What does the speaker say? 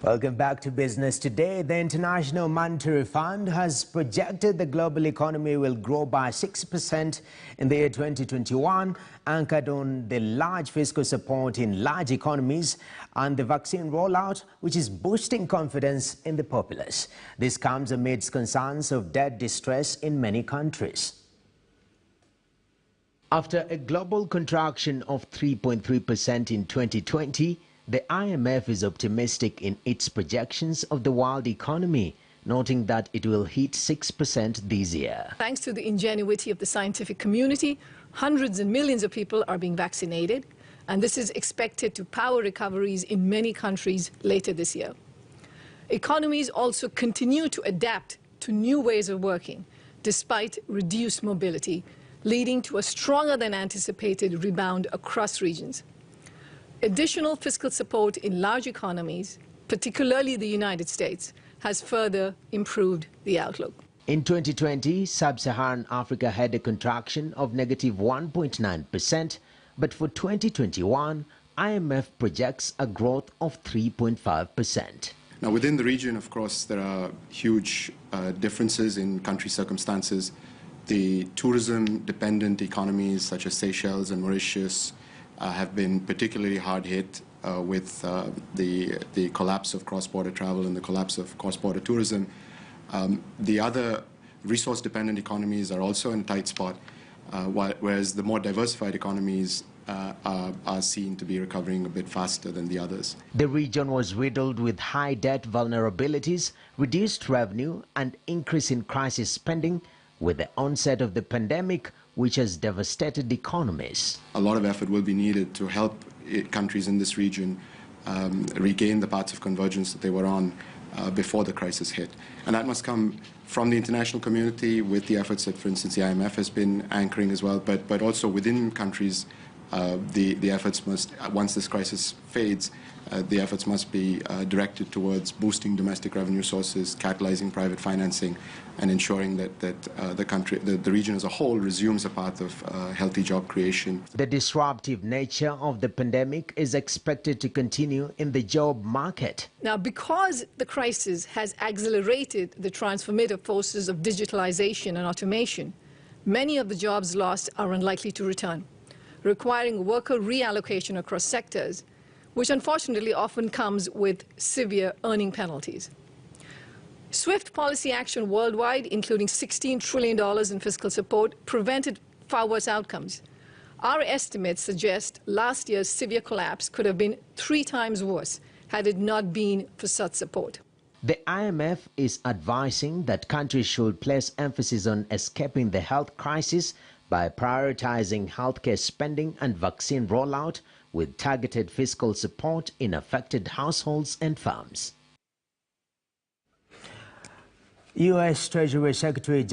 Welcome back to Business Today. The International Monetary Fund has projected the global economy will grow by 6% in the year 2021, anchored on the large fiscal support in large economies and the vaccine rollout, which is boosting confidence in the populace. This comes amidst concerns of debt distress in many countries. After a global contraction of 3.3% in 2020, the IMF is optimistic in its projections of the world economy, noting that it will hit 6% this year. Thanks to the ingenuity of the scientific community, hundreds and millions of people are being vaccinated, and this is expected to power recoveries in many countries later this year. Economies also continue to adapt to new ways of working, despite reduced mobility, leading to a stronger than anticipated rebound across regions. Additional fiscal support in large economies, particularly the United States, has further improved the outlook. In 2020, Sub-Saharan Africa had a contraction of negative 1.9%, but for 2021, IMF projects a growth of 3.5%. Now, within the region, of course, there are huge differences in country circumstances. The tourism-dependent economies such as Seychelles and Mauritius have been particularly hard hit with the collapse of cross-border travel and the collapse of cross-border tourism. The other resource-dependent economies are also in a tight spot, whereas the more diversified economies are seen to be recovering a bit faster than the others. The region was riddled with high debt vulnerabilities, reduced revenue, and increase in crisis spending with the onset of the pandemic, which has devastated economies. A lot of effort will be needed to help countries in this region regain the paths of convergence that they were on before the crisis hit. And that must come from the international community with the efforts that, for instance, the IMF has been anchoring as well, but also within countries, the efforts must, once this crisis fades, the efforts must be directed towards boosting domestic revenue sources, catalyzing private financing, and ensuring that the region as a whole resumes a path of healthy job creation. The disruptive nature of the pandemic is expected to continue in the job market. Now, because the crisis has accelerated the transformative forces of digitalization and automation, many of the jobs lost are unlikely to return, requiring worker reallocation across sectors, which unfortunately often comes with severe earning penalties. Swift policy action worldwide, including $16 trillion in fiscal support, prevented far worse outcomes. Our estimates suggest last year's severe collapse could have been 3 times worse had it not been for such support. The IMF is advising that countries should place emphasis on escaping the health crisis by prioritizing healthcare spending and vaccine rollout with targeted fiscal support in affected households and farms. U.S. Treasury Secretary